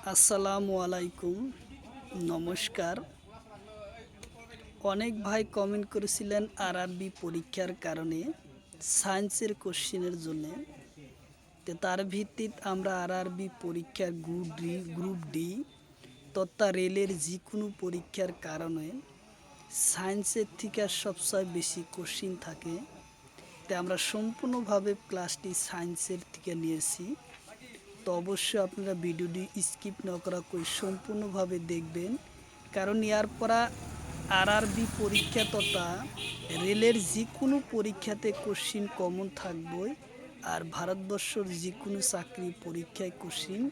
আসসালামু আলাইকুম, নমস্কার। অনেক ভাই কমেন্ট করেছিলেন আরআরবি পরীক্ষার কারণে সায়েন্সের কোশ্চেনের জন্য। তো তার ভিত্তিতে আমরা আরআরবি পরীক্ষার গ্রুপ ডি তথা রেলের যে কোনো পরীক্ষার কারণে সায়েন্সের থেকে সবচেয়ে বেশি কোশ্চিন থাকে। তো আমরা সম্পূর্ণভাবে ক্লাসটি সায়েন্সের থেকে নিয়েছি। তো অবশ্যই আপনারা ভিডিওটি স্কিপ না করা করে সম্পূর্ণভাবে দেখবেন, কারণ ইয়ার পরা আরআরবি পরীক্ষা তথা রেলের যে কোনো পরীক্ষাতে কোশ্চিন কমন থাকবই। আর ভারতবর্ষের যে কোনো চাকরি পরীক্ষায় কোশ্চিন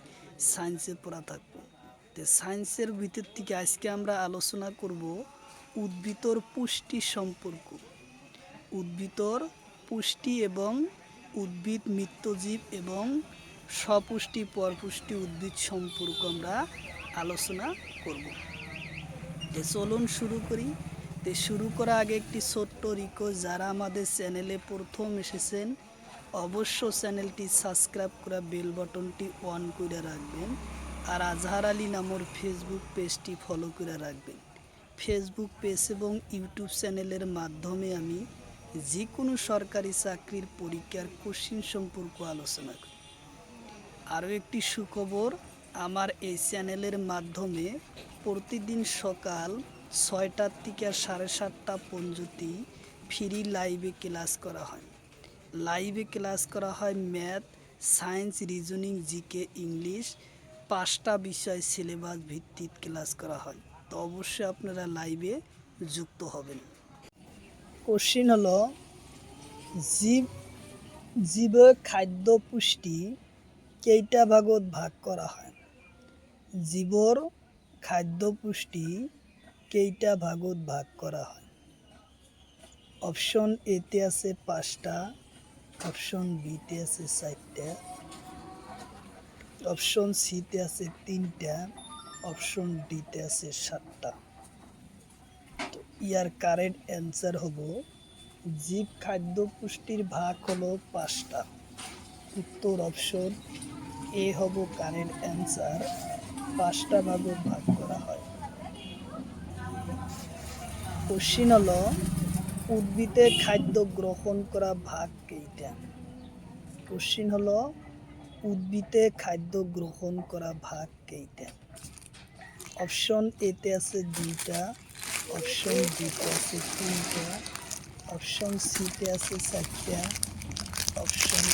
সায়েন্সে পড়া থাকবে। তো সায়েন্সের ভিতর থেকে আজকে আমরা আলোচনা করব উদ্ভিদর পুষ্টি সম্পর্ক। উদ্ভিদর পুষ্টি এবং উদ্ভিদ মৃত্যজীব এবং স্বপুষ্টি পরপুষ্টি উদ্ভিদ সম্পর্ক আমরা আলোচনা করব। তো চলুন শুরু করি। তো শুরু করার আগে একটি ছোট্ট রিকোয়েস্ট, যারা আমাদের চ্যানেলে প্রথম এসেছেন অবশ্য চ্যানেলটি সাবস্ক্রাইব করে বেল বাটনটি অন করে রাখবেন। আর আজহার আলী নামের ফেসবুক পেজটি ফলো করে রাখবেন। ফেসবুক পেজ এবং ইউটিউব চ্যানেলের মাধ্যমে আমি যে কোনো সরকারি চাকরির পরীক্ষার কোশ্চিন সম্পর্ক আলোচনা করি। আরও একটি সুখবর, আমার এই চ্যানেলের মাধ্যমে প্রতিদিন সকাল 6টার থেকে 7:30 পর্যন্ত ফ্রি লাইভে ক্লাস করা হয়। লাইভে ক্লাস করা হয় math, science, reasoning, GK, English 5টা বিষয় সিলেবাস ভিত্তিক ক্লাস করা হয়। তো অবশ্যই আপনারা লাইভে যুক্ত হবেন। কোশ্চিন হলো জীবের খাদ্য পুষ্টি কেইটা ভাগত ভাগ করা হয়? জীবর খাদ্য পুষ্টি কেইটা ভাগত ভাগ করা হয়? অপশন এতে আছে 5টা, অপশন বিতে আছে 4টা, অপশন সিতে আছে 3টা, অপশন ডিতে আছে 7টা। তো ইয়ার কারেক্ট অ্যান্সার হবো জীব খাদ্য পুষ্টির ভাগ হলো 5টা। উত্তর অপশন এ হব কারেক্ট অ্যান্সার। 5টা ভাগত ভাগ করা হয়। কোশ্চিন হলো উদ্ভিদের খাদ্য গ্রহণ করা ভাগ কেইটা? কোশ্চিন হলো উদ্ভিদের খাদ্য গ্রহণ করা ভাগ কেইটা? অপশন এতে আছে 2টা, অপশন বিতে আছে 3টা, অপশন সিতে আছে 4টা, অপশন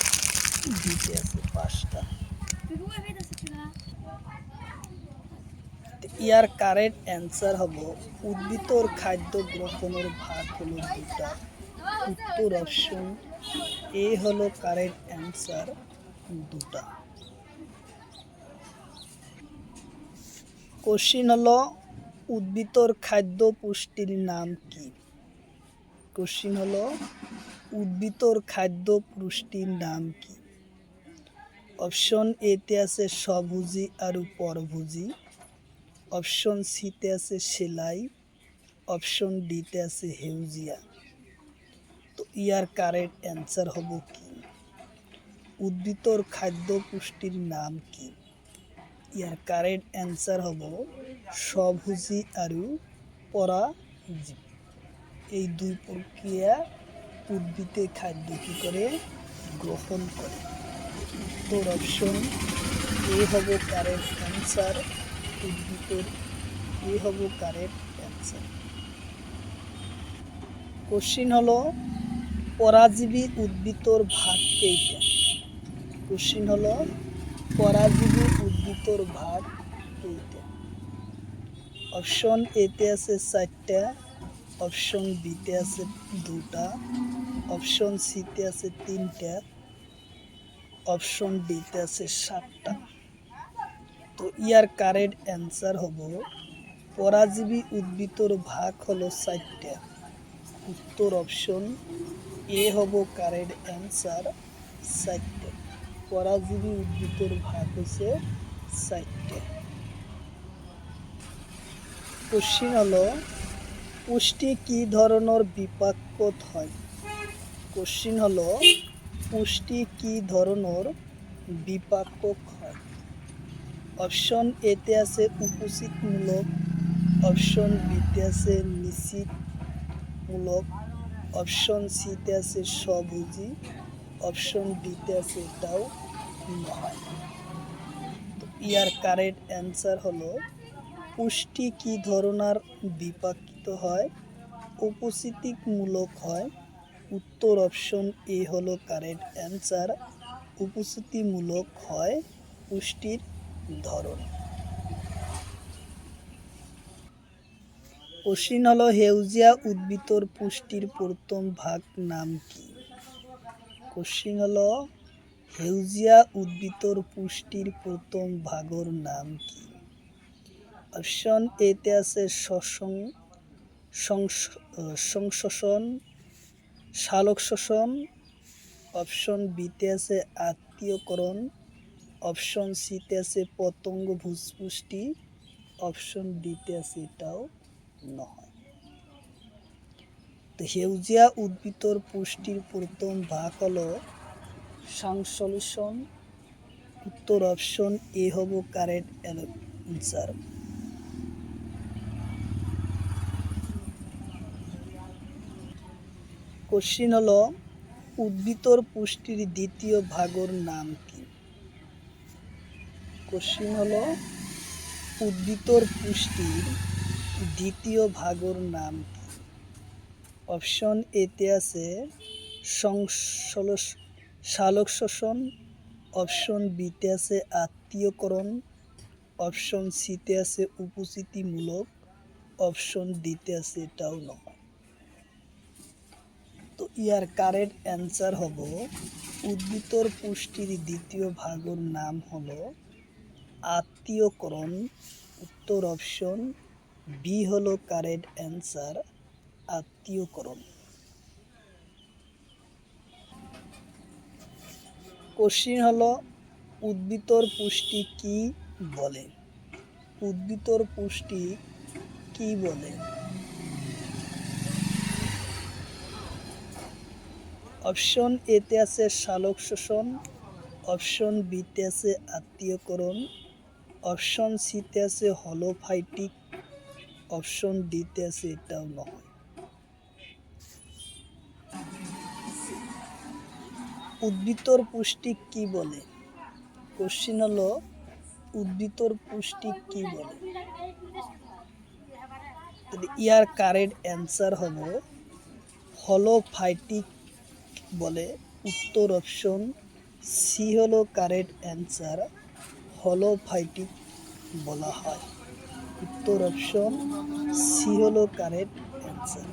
ডিতে আছে 5টা। ইয়ার কারেক্ট অ্যান্সার হবো উদ্ভিদর খাদ্য গ্রহণের ভাগ হলো 2টা। উত্তর অপশন এ হলো কারেক্ট অ্যান্সার, 2টা। কোশ্চিন হলো উদ্ভিদর খাদ্য পুষ্টির নাম কি? কোশ্চিন হলো উদ্ভিদর খাদ্য পুষ্টির নাম কি? অপশন এতে আছে স্বভোজী আর পরভোজী, অপশন সিতে আছে সেলাই, অপশন ডিতে আছে হেউজিয়া। তো ইয়ার কারেক্ট অ্যান্সার হবো কি? উদ্ভিদর খাদ্য পুষ্টির নাম কি? ইয়ার কারেক্ট অ্যান্সার হবো স্বভোজী আর পরাজীব। এই দুই প্রক্রিয়া উদ্ভিদে খাদ্য কি করে গ্রহণ করে। উত্তর অপশন এ হব কারেক্ট অ্যান্সার। উদ্ভিদের এ হব কারেক্ট অ্যান্সার। কোশ্চিন হলো পরাজীবী উদ্ভিদর ভাগ কেইটা? কোশ্চিন হলো পরাজীবী উদ্ভিদর ভাগ কেইটা? অপশন এতে আছে 4টা, অপশন বিতে আছে 2টা, অপশন সিতে আছে 3টা, অপশন ডিতে আছে 7টা। তো ইয়ার কারেক্ট অ্যান্সার হবো পরাজীবী উদ্ভিদর ভাগ হলো 4টা। উত্তর অপশন এ হব কারেক্ট অ্যান্সার, 4টা। পরাজীবী উদ্ভিদর ভাগ হচ্ছে 4টা। কোশ্চিন হলো পুষ্টি কি ধরনের বিপাক হয়? কোশ্চিন হলো পুষ্টি কি ধরনের বিপাক হয়? অপশন এতে আছে উপস্থিতমূলক, অপশন বিতে আছে নিশ্চিতমূলক, অপশন সিতে আছে স্ববুঝি, অপশন ডিতে আছে এটাও নয়। তো ইয়ার কারেক্ট অ্যান্সার হলো পুষ্টি কি ধরনের বিপাকিত হয়? উপস্থিতিমূলক হয়। উত্তর অপশন এ হলো কারেক্ট অ্যান্সার, উপস্থিতিমূলক হয় পুষ্টির ধরন। কোশ্চিন হলো হেউজিয়া উদ্ভিদর পুষ্টির প্রথম ভাগ নাম কি? কোশ্চিন হলো হেউজিয়া উদ্ভিদর পুষ্টির প্রথম ভাগর নাম কি? অপশন এতে আছে সংশ্লেষণ, সালোকসংশ্লেষণ, অপশন বিতে আছে আত্তীয়করণ, অপশন সিতে আছে পতঙ্গ ভূপুষ্টি, অপশন ডিতে আছে এটাও নয়। তো হেউজিয়া উদ্ভিদর পুষ্টির প্রথম ভাগ হলো সংশ্লেষণ। উত্তর অপশন এ হব কারেক্ট অ্যান্সার। কোশ্চিন হলো উদ্ভিদর পুষ্টির দ্বিতীয় ভাগর নাম কি? কোশ্চিন হলো উদ্ভিদর পুষ্টির দ্বিতীয় ভাগর নাম কি? অপশন এতে আছে সালোকসংশ্লেষণ, অপশন বিতে আছে আত্তীয়করণ, অপশন সিতে আছে উপস্থিতিমূলক, অপশন ডিতে আছে এটাও নয়। তো ইয়ার কারেক্ট অ্যান্সার হব উদ্ভিদর পুষ্টির দ্বিতীয় ভাগের নাম হলো আত্তীয়করণ। উত্তর অপশন বি হলো কারেক্ট অ্যান্সার, আত্তীয়করণ। কোশ্চিন হলো উদ্ভিদর পুষ্টি কি বলে? উদ্ভিদর পুষ্টি কি বলে? অপশন এতে আছে সালোকসংশ্লেষণ, অপশন বিতে আছে আত্তীয়করণ, অপশন সিতে আছে হলোফাইটিক, অপশন ডিতে আছে এটাও নয়। উদ্ভিদর পুষ্টি কি বলে? কোশ্চিন হলো উদ্ভিদর পুষ্টি কি বলে? ইয়ার কারেক্ট অ্যান্সার হলো হলোফাইটিক বলে। উত্তর অপশন সি হলো কারেক্ট অ্যান্সার, হলোফাইটিক বলা হয়। উত্তর অপশন সি হলো কারেক্ট অ্যান্সার।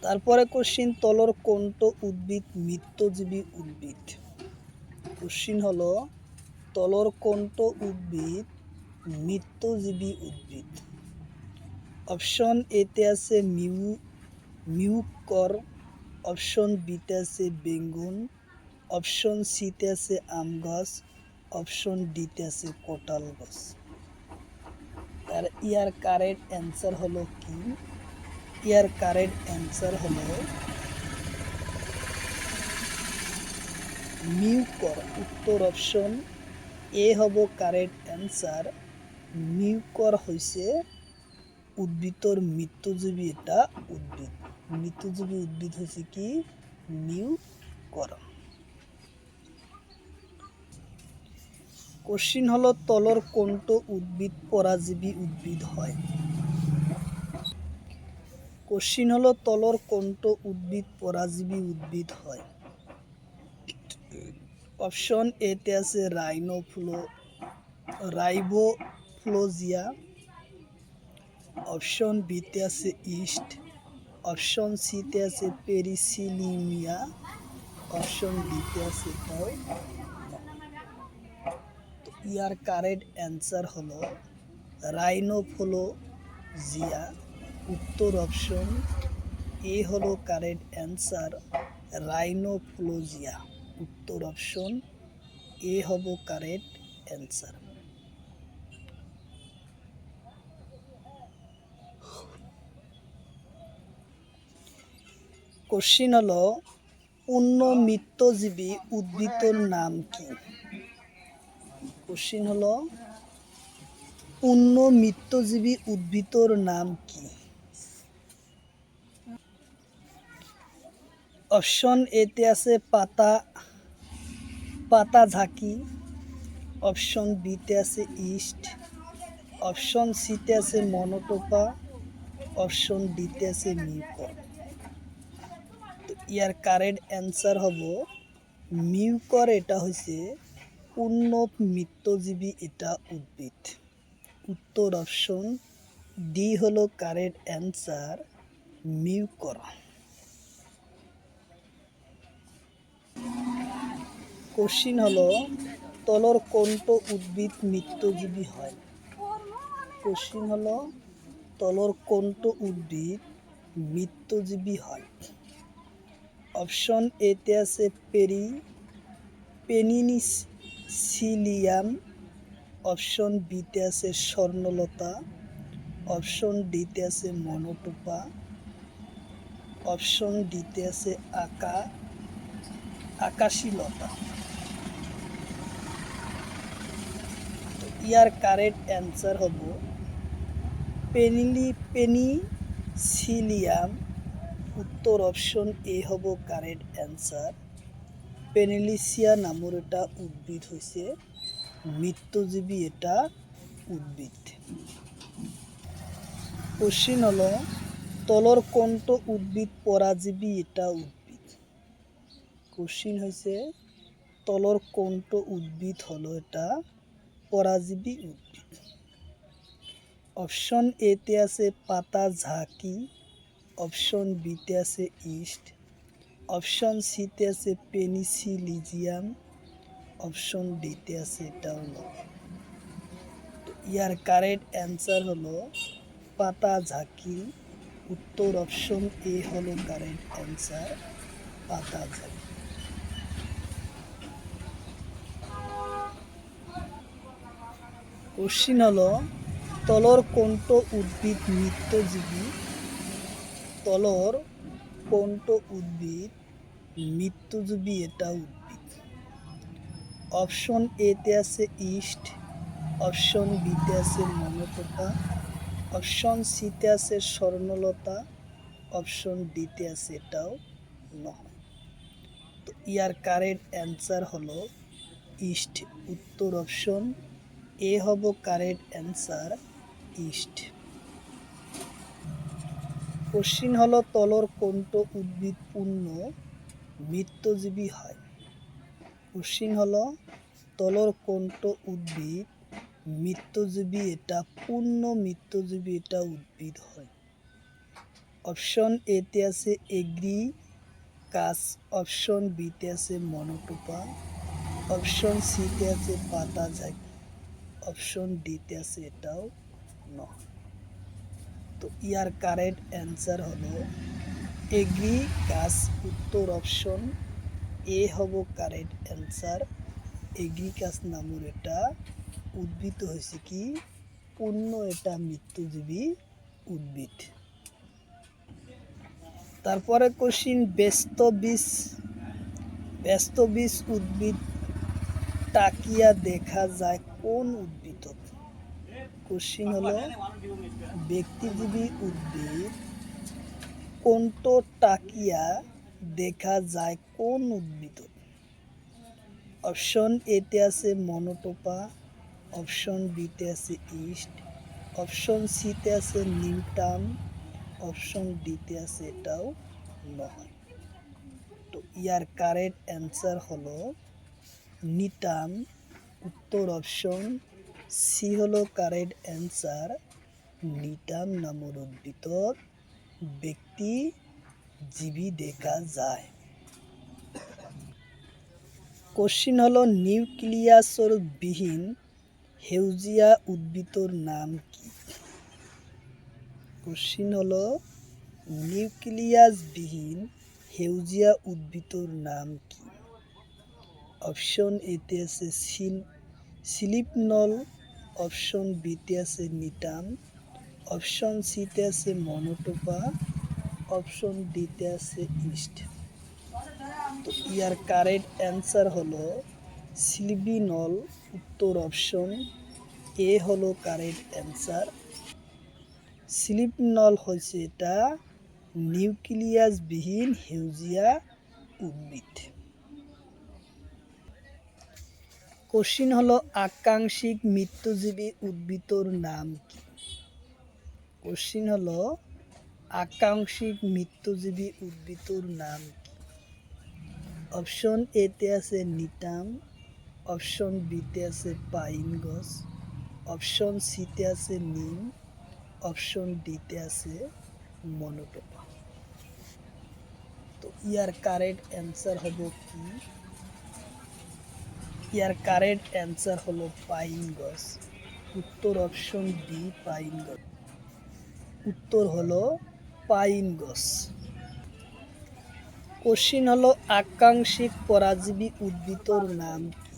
তারপরে কোশ্চিন তলর কোনটো উদ্ভিদ মৃত্যুজীবী উদ্ভিদ? কোশ্চিন হলো তলর কোনটো উদ্ভিদ মৃত্যুজীবী উদ্ভিদ? অপশন এতে আছে মিউকর, অপশন বিতে আছে বেগুন, অপশন সিতে আছে আম গাছ, অপশন ডিতে আছে কোটাল গাছ। আর ইয়ার কারেক্ট অ্যান্সার হলো কি? ইয়ার কারেক্ট অ্যান্সার হলো মিউকর। উত্তর অপশন এ হব কারেক্ট অ্যান্সার। মিউকর হইছে উদ্ভিদর মৃত্যুজীবী এটা উদ্ভিদ। মৃত্যুজীবী উদ্ভিদ হচ্ছে কি? মিউকর। কোশ্চিন হলো তলর কোনটো উদ্ভিদ পরাজীবী উদ্ভিদ হয়? কোশ্চিন হলো তলর কোনটো উদ্ভিদ পরাজীবী উদ্ভিদ হয়? অপশন এতে আছে রাইবোফ্লোজিয়া, অপশন বিতে আছে ইস্ট, অপশন সিতে আছে পেরিসিলিমিয়া, অপশন ডিতে আছে এটাও। তো ইয়ার কারেক্ট অ্যান্সার হলো রাইনোফ্লোজিয়া। উত্তর অপশন এ হলো কারেক্ট অ্যান্সার, রাইনোফ্লোজিয়া। উত্তর অপশন এ হব কারেক্ট অ্যান্সার। কোশ্চিন হলো পূর্ণ মৃত্যুজীবী উদ্ভিদর নাম কি? কোশ্চিন হলো পূর্ণ মৃত্যুজীবী উদ্ভিদর নাম কি? অপশন এতে আছে পাতা ঝাঁকি, অপশন বিতে আছে ইস্ট, অপশন সিতে আছে মনোটোপা, অপশন ডিতে আছে মিউকর। তো ইয়ার কারেক্ট অ্যান্সার হব মিউকর। এটা হচ্ছে পূর্ণ মৃত্যুজীবী এটা উদ্ভিদ। উত্তর অপশন ডি হলো কারেক্ট অ্যান্সার, মিউকর। কোশ্চিন হলো তলর কোনটো উদ্ভিদ মৃত্যুজীবী হয়? কোশ্চিন হলো তলর কোনটো উদ্ভিদ মৃত্যুজীবী হয়? অপশন এতে আছে পেনিনিসিলিয়াম, অপশন বিতে আছে স্বর্ণলতা, অপশন ডিতে আছে মনোটোপা, অপশন ডিতে আছে আকাশীলতা। তো ইয়ার কারেক্ট অ্যান্সার হব পেনিসিলিয়াম। উত্তর অপশন এ হব কারেক্ট অ্যান্সার। পেনিলিসিয়া নামের এটা উদ্ভিদ হয়েছে মৃত্যুজীবী এটা উদ্ভিদ। কোশ্চিন হলো তলর কোনটো উদ্ভিদ পরাজীবী এটা উদ্ভিদ? কোশ্চিন হয়েছে তলর কোনটো উদ্ভিদ হলো এটা পরাজীবী উদ্ভিদ। অপশন এতে আছে পাতা ঝাঁকি, অপশন বিতে আছে ইস্ট, অপশন সিতে আছে পেনিসিলিয়াম, অপশন ডিতে আছে ডাউলক। তো ইয়ার কারেক্ট অ্যান্সার হলো পাতা ঝাঁকি। উত্তর অপশন এ হলো কারেক্ট অ্যান্সার, পাতা ঝাঁকি। কোশ্চিন হলো তলর কোনটো উদ্ভিদ মৃত্যুজীবী? তলর কোনটো উদ্ভিদ মৃত্যুজীবী এটা উদ্ভিদ? অপশন এতে আছে ইস্ট, অপশন বিতে আছে মনোটোপা, অপশন সিতে আছে স্বর্ণলতা, অপশন ডিতে আছে এটাও নয়। তো ইয়ার কারেক্ট অ্যান্সার হলো ইস্ট। উত্তর অপশন এ হব কারেক্ট অ্যান্সার, ইস্ট। কোশ্চিন হলো তলর কোনটো উদ্ভিদ পূর্ণ মৃত্যুজীবী হয়? কোশ্চিন হলো তলর কোনটো উদ্ভিদ মৃত্যুজীবী এটা পূর্ণ মৃত্যুজীবী এটা উদ্ভিদ হয়? অপশন এতে আছে কাস, অপশন বিতে আছে মনোটোপা, অপশন সিতে আছে পাতা ঝাঁকি, অপশন ডিতে আছে এটাও নয়। তো ইয়ার কারেক্ট অ্যান্সার হলো কাস। উত্তর অপশন এ হব কারেক্ট অ্যান্সার, কাস নামের এটা উদ্ভিদ হয়েছে কি পূর্ণ এটা মৃত্যুজীবী উদ্ভিদ। তারপরে কোশ্চিন ব্যস্ত বীজ উদ্ভিদ টাকিয়া দেখা যায় কোন উদ্ভিদত? কোশ্চিন হলো ব্যক্তিজীবী উদ্ভিদ কোনটো টাকিয়া দেখা যায় কোন উদ্ভিদত? অপশন এতে আছে মনোটোপা, অপশন বিতে আছে ইস্ট, অপশন সিতে আছে নিউটাম, অপশন ডিতে আছে এটাও নয়। তো ইয়ার কারেক্ট অ্যান্সার হলো নিটাম। উত্তর অপশন সি হলো কারেক্ট অ্যান্সার, নিটাম নামের উদ্ভিদত ব্যক্তিজীবী দেখা যায়। কোশ্চিন হলো নিউক্লিয়াসর বিহীন সেউজীয়া উদ্ভিদর নাম কি? কোশ্চিন হলো নিউক্লিয়াস বিহীন সেউজীয়া উদ্ভিদর নাম কি? অপশন এতে আছে স্লিপনল, অপশন বিতে আছে নিটাম, অপশন সিতে আছে মনোটোপা, অপশন ডিতে আছে ইস্ট। তো ইয়ার কারেক্ট অ্যান্সার হলো স্লিপিনল। উত্তর অপশন এ হলো কারেক্ট অ্যান্সার। স্লিপ নল হচ্ছে এটা নিউক্লিয়াসবিহীন হেউজিয়া উদ্ভিদ। কোশ্চিন হলো আকাঙ্ক্ষিক মৃত্যুজীবী উদ্ভিদর নাম কি? কোশ্চিন হলো আকাঙ্ক্ষিক মৃত্যুজীবী উদ্ভিদর নাম কি? অপশন এতে আছে নিটাম, অপশন বিতে আছে পাইন গছ, অপশন সিতে আছে নিম, অপশন ডিতে আছে মনোটোপা। তো ইয়ার কারেক্ট অ্যান্সার হলো কি? ইয়ার কারেক্ট অ্যান্সার হলো পাইন গছ। উত্তর অপশন বি পাইন গছ। উত্তর হলো পাইন গছ। কোশ্চিন হলো আকাঙ্ক্ষিক পরাজীবী উদ্ভিদর নাম কি?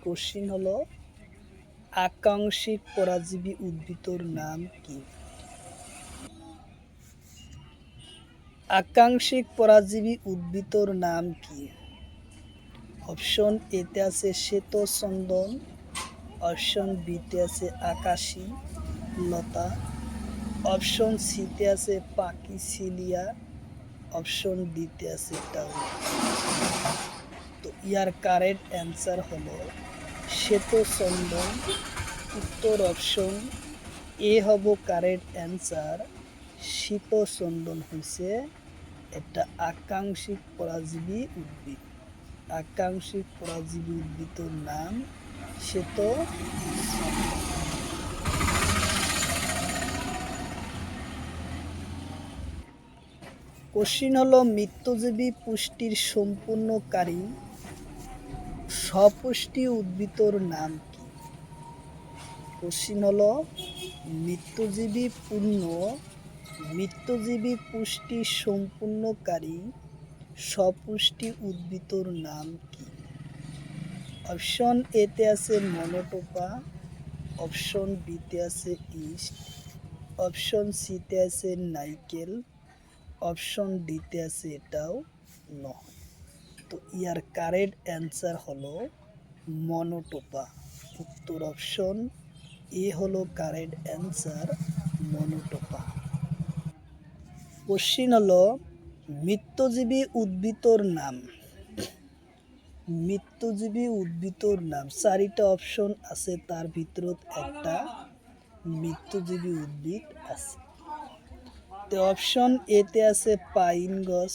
কোশ্চিন হলো আকাঙ্ক্ষিক পরাজীবী উদ্ভিদর নাম কি? আকাঙ্ক্ষিক পরাজীবী উদ্ভিদর নাম কি? অপশন এতে আছে শ্বেতচন্দন, অপশন বিতে আছে আকাশী লতা, অপশন সিতে আছে পাকিসিলিয়া, অপশন ডিতে আছে টাউন। তো ইয়ার কারেক্ট অ্যান্সার হলো শ্বেতচন্দন। উত্তর অপশন এ হব কারেক্ট অ্যান্সার। শ্বেতচন্দন হয়েছে একটা আকাঙ্ক্ষিক পরাজীবী উদ্ভিদ। আকাঙ্ক্ষিক পরাজীবী উদ্ভিদের নাম শ্বেতচন্দন। কোশ্চিন হলো মৃত্যুজীবী পুষ্টির সম্পূর্ণকারী সপুষ্টি উদ্ভিদর নাম কি? কোশ্চিন হলো মৃত্যুজীবী পুষ্টি সম্পূর্ণকারী সপুষ্টি উদ্ভিদর নাম কি? অপশন এতে আছে মনোটোপা, অপশন বিতে আছে ইস্ট, অপশন সিতে আছে নাইকেল, অপশন ডিতে আছে এটাও নয়। তো ইয়ার কারেক্ট অ্যান্সার হলো মনোটোপা। উত্তর অপশন এ হলো কারেক্ট অ্যান্সার, মনোটোপা। কোশ্চিন হলো মৃত্যুজীবী উদ্ভিদর নাম। মৃত্যুজীবী উদ্ভিদর নাম চারিটা অপশন আছে, তার ভিতৰত একটা মৃত্যুজীবী উদ্ভিদ আছে। তো অপশন এতে আছে পাইন গছ,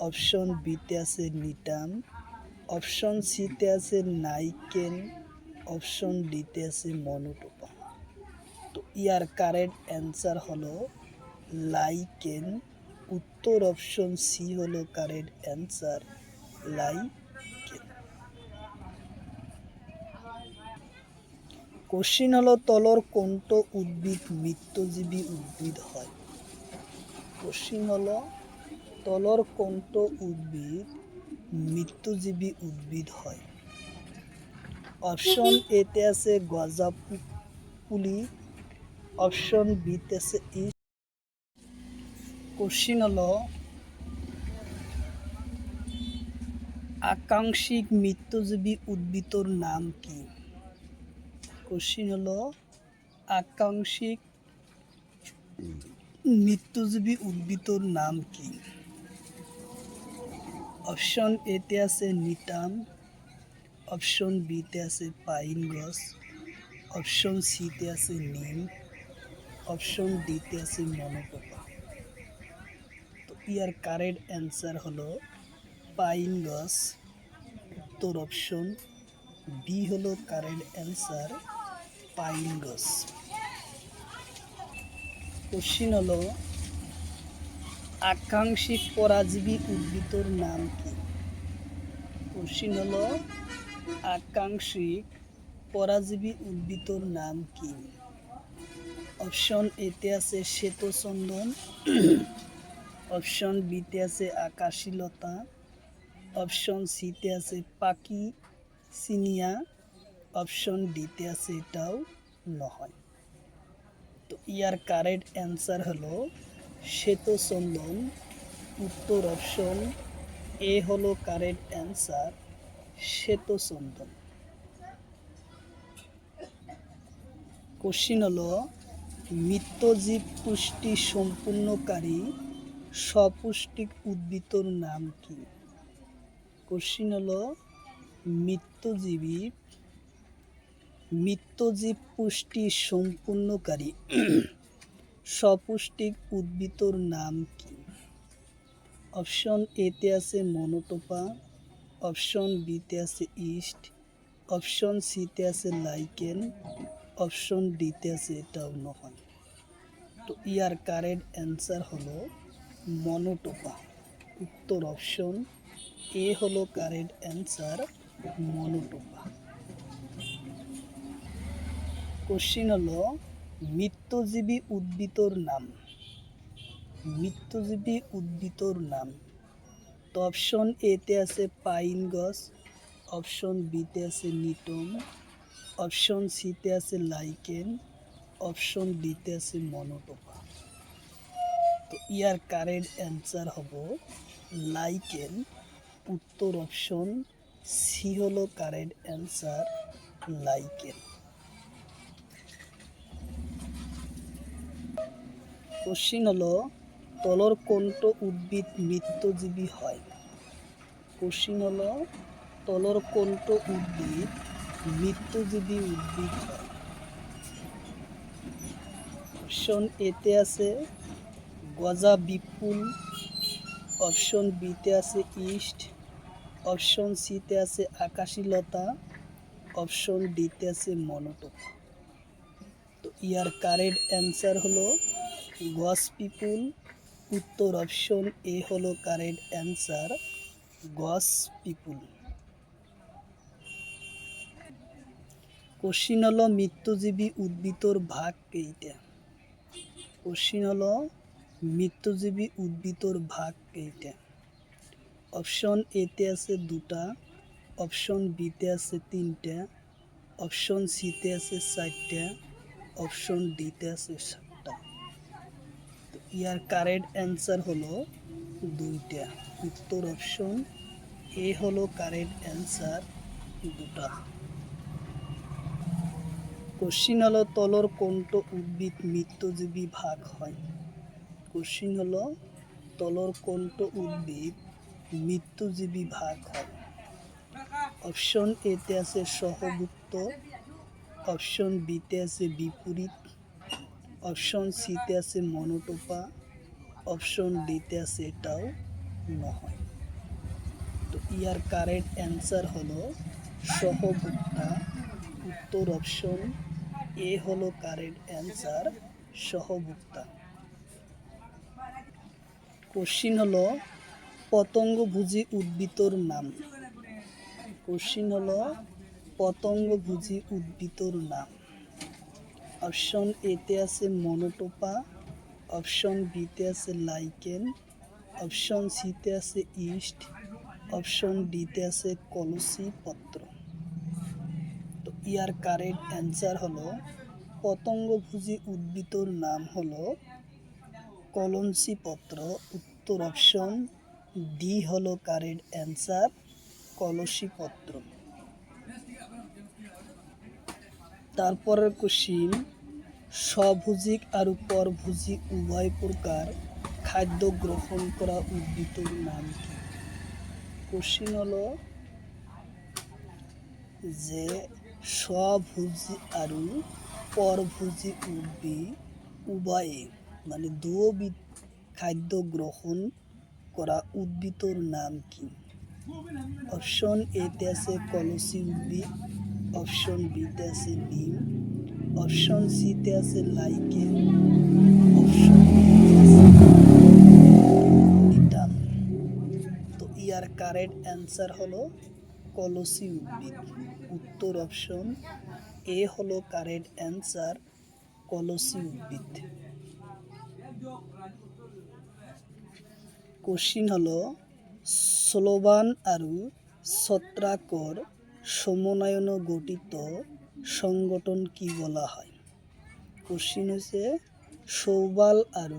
অপশন বিতে আছে নিটাম, অপশন সিতে আছে নাইকেল, অপশন ডিতে আছে মনোটোপা। তো ইয়ার কারেক্ট অ্যান্সার হলো লাইকেন। উত্তর অপশন সি হলো কারেক্ট অ্যান্সার, লাইকেন। কোশ্চিন হলো তলর কোনটো উদ্ভিদ মৃত্যুজীবী উদ্ভিদ হয়? কোশ্চিন হলো তলর কোনটো উদ্ভিদ মৃত্যুজীবী উদ্ভিদ হয়? অপশন এতে আছে গজা পুলি, অপশন বিতে আছে ইস্ট। কোশ্চিন হলো আকাঙ্ক্ষিক মৃত্যুজীবী উদ্ভিদর নাম কি? কোশ্চিন হলো আকাঙ্ক্ষিক মৃত্যুজীবী উদ্ভিদর নাম কি? অপশন এতে আছে নিটাম, অপশন বিতে আছে পাইন গছ, অপশন সিতে আছে নিম, অপশন ডিতে আছে মনোটোপা। তো ইয়ার কারেক্ট অ্যান্সার হলো পাইন গছ। উত্তর অপশন বি হলো কারেক্ট অ্যান্সার, পাইন গছ। কোশ্চিন হলো আকাঙ্ক্ষিক পরাজীবী উদ্ভিদর নাম কি? কোশ্চিন হলো আকাঙ্ক্ষিক পরাজীবী উদ্ভিদর নাম কি? অপশন এতে আছে শ্বেতচন্দন, অপশন বিতে আছে আকাশী লতা, অপশন সিতে আছে পাকিসিনিয়া, অপশন ডিতে আছে এটাও নহয়। তো ইয়ার কারেক্ট অ্যান্সার হলো শ্বেতচন্দন। উত্তর অপশন এ হলো কারেক্ট অ্যান্সার, শ্বেতচন্দন। কোশ্চিন হলো মৃত্যজীব পুষ্টি সম্পূর্ণকারী সপুষ্টিক উদ্ভিদর নাম কি? কোশ্চিন হলো মৃত্যজীব পুষ্টি সম্পূর্ণকারী সপুষ্টিক উদ্ভিদর নাম কি? অপশন এতে আছে মনোটোপা, অপশন বিতে আছে ইস্ট, অপশন সিতে আছে লাইকেন, অপশন ডিতে আছে এটাও নয়। তো ইয়ার কারেক্ট অ্যান্সার হলো মনোটোপা। উত্তর অপশন এ হলো কারেক্ট অ্যান্সার, মনোটোপা। কোশ্চিন হলো মৃত্যজীবী উদ্ভিদর নাম। মৃত্যজীবী উদ্ভিদর নাম। তো অপশন এতে আছে পাইন গছ, অপশন বিতে আছে নিটন, অপশন সিতে আছে লাইকেন, অপশন ডিতে আছে মনোটোপা। তো ইয়ার কারেক্ট অ্যান্সার হবো লাইকেন। উত্তর অপশন সি হলো কারেক্ট অ্যান্সার, লাইকেন। কোশ্চিন হলো তলর কোনটো উদ্ভিদ মৃত্যজীবী হয়? কোশ্চিন হলো তলর কোনটো উদ্ভিদ মৃত্যজীবী উদ্ভিদ হয়? অপশন এতে আছে গজা বিপুল, অপশন বিতে আছে ইস্ট, অপশন সিতে আছে আকাশীলতা, অপশন ডিতে আছে মনোটোপা। তো ইয়ার কারেক্ট অ্যান্সার হলো গস পিপুল। উত্তর অপশন এ হলো কারেক্ট অ্যান্সার, গস পিপুল। কোশ্চিন হলো মৃত্যজীবী উদ্ভিদর ভাগ কেইটা? কোশ্চিন হলো মৃত্যজীবী উদ্ভিদর ভাগ কেইটা? অপশন এতে আছে দুটা, অপশন বিতে আছে তিনটা, অপশন সিতে আছে চারটা, অপশন ডিতে আছে সাতটা। তো ইয়ার কারেক্ট অ্যান্সার হলো দুইটা। উত্তর অপশন এ হলো কারেক্ট অ্যান্সার, দুটা। কোশ্চিন হলো তলর কোনটো উদ্ভিদ মৃত্যজীবী ভাগ হয়? কোশ্চিন হলো তলর কোনটো উদ্ভিদ মৃত্যজীবী ভাগ হয়? অপশন এতে আছে সহভুক্ত, অপশন বিতে আছে বিপরীত, অপশন সিতে আছে মনোটোপা, অপশন ডিতে আছে এটাও নয়। তো ইয়ার কারেক্ট অ্যান্সার হলো সহভুক্তা। উত্তর অপশন এ হলো কারেক্ট অ্যান্সার, সহভুক্তা। কোশ্চিন হলো পতঙ্গভোজী উদ্ভিদর নাম। কোশ্চিন হলো পতঙ্গভোজী উদ্ভিদর নাম। অপশন এতে আছে মনোটোপা, অপশন বিতে আছে লাইকেন, অপশন সিতে আছে ইস্ট, অপশন ডিতে আছে কলসি পত্র। তো ইয়ার কারেক্ট অ্যান্সার হলো পতঙ্গভোজী উদ্ভিদর নাম হলো কলসি পত্র। উত্তর অপশন ডি হলো কারেক্ট অ্যান্সার, কলসি পত্র। তারপরের কোশ্চিন স্বভোজী আর পরভোজী উভয় প্রকার খাদ্য গ্রহণ করা উদ্ভিদর নাম কি? কোশ্চিন হলো যে স্বভোজী আর পরভোজী উদ্ভিদ উভয়ে মানে দুবিধ খাদ্য গ্রহণ করা উদ্ভিদর নাম কি? অপশন এতে আছে কলসি উদ্ভিদ, অপশন বিতে আছে নিম, অপশন সিতে আছে লাইকেন, অপশন ডিতে আছে নিটান। তো ইয়ার কারেক্ট অ্যান্সার হলো কলসি উদ্ভিদ। উত্তর অপশন এ হলো কারেক্ট অ্যান্সার, কলসি উদ্ভিদ। কোশ্চিন হলো স্লোবান আর ছত্রাকর সমন্বয়ে গঠিত সংগঠন কি বলা হয়? কোশ্চিন হচ্ছে শৈবাল আর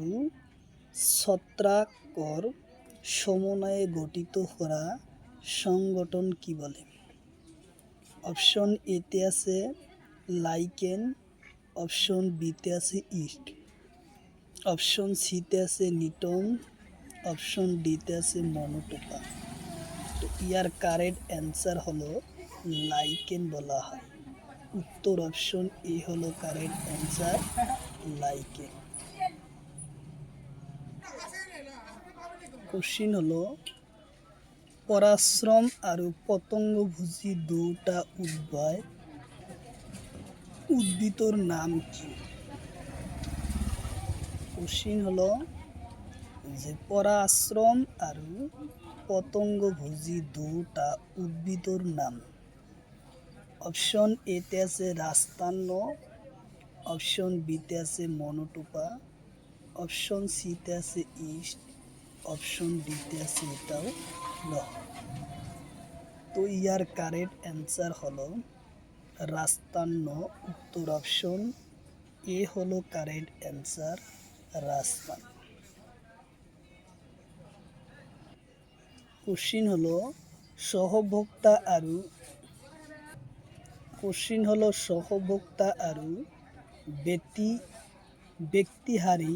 ছত্রাকর সমন্বয়ে গঠিত করা সংগঠন কি বলে? অপশন এতে আছে লাইকেন, অপশন বিতে আছে ইস্ট, অপশন সিতে আছে নিউটন, অপশন ডিতে আছে মনোটোপা। তো ইয়ার কারেক্ট অ্যান্সার হলো লাইকেন বলা হয়। উত্তর অপশন এ হলো কারেক্ট অ্যান্সার, লাইকেন। কোশ্চিন হলো পরাশ্রম আর পতঙ্গভোজী দুটা উদ্ভিদর নাম কি? কোশ্চিন হলো যে পরাশ্রম আর পতঙ্গভোজী দুটা উদ্ভিদর নাম। অপশন এতে আছে রাস্তান্ন, অপশন বিতে আছে মনোটোপা, অপশন সিতে আছে ইস্ট, অপশন ডিতে আছে এটাও লহ। তো ইয়ার কারেক্ট অ্যান্সার হলো রাস্তান্ন। উত্তর অপশন এ হলো কারেক্ট অ্যান্সার, রাস্তান্ন। কোশ্চিন হলো সহভোক্তা আরু ব্যক্তিহারী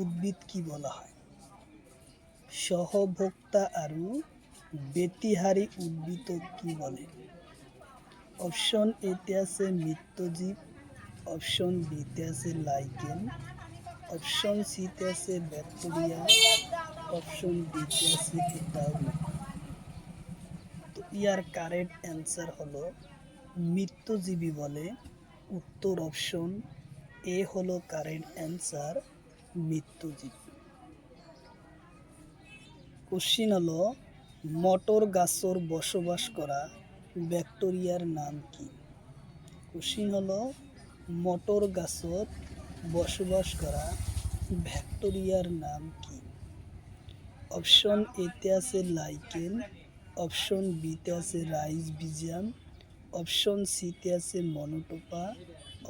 উদ্ভিদ কি বলা হয়? সহভোক্তা আরু ব্যক্তিহারী উদ্ভিদ কি বলে? অপশন এতে আছে মিত্রজীব, অপশন বিতে আছে লাইকেন, অপশন সিতে আছে ব্যাকটেরিয়া, অপশন ডিতে আছে এটাও না। তো ইয়ার কারেক্ট অ্যান্সার হলো মিত্রজীবী বলে। উত্তর অপশন এ হলো কারেক্ট অ্যান্সার, মিত্রজীবী। কোশ্চিন হলো মটর গাছর বসবাস করা ব্যাকটেরিয়ার নাম কি? কোশ্চিন হলো মটর গাছত বসবাস করা ব্যাকটেরিয়ার নাম কি? অপশন এতে আছে লাইকেন, অপশন বিতে আছে রাইজোবিয়াম, অপশন সিতে আছে মনোটোপা,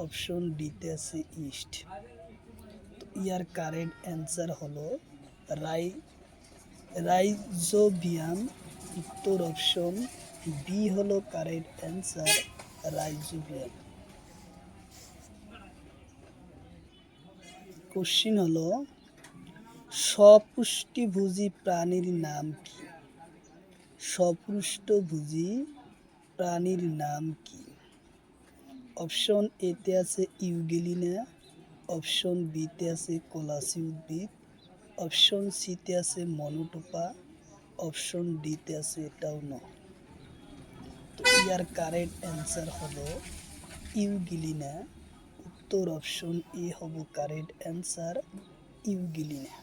অপশন ডিতে আছে ইস্ট। তো ইয়ার কারেক্ট অ্যান্সার হলো রাইজোবিয়াম। উত্তর অপশন বি হলো কারেক্ট অ্যান্সার, রাইজোবিয়াম। কোশ্চিন হলো সপুষ্টিভোজী প্রাণীর নাম কি? সপুষ্টিভোজী প্রাণীর নাম কি? অপশন এতে আছে ইউগ্যালিনা, অপশন বিতে আছে কলাসি উদ্ভিদ, অপশন সিতে আছে মনোটোপা, অপশন ডিতে আছে এটাও ন। তো ইয়ার কারেক্ট অ্যান্সার হলো ইউগ্যালিনা। উত্তর অপশন এ হবো কারেক্ট অ্যান্সার, ইউগ্যালিনা।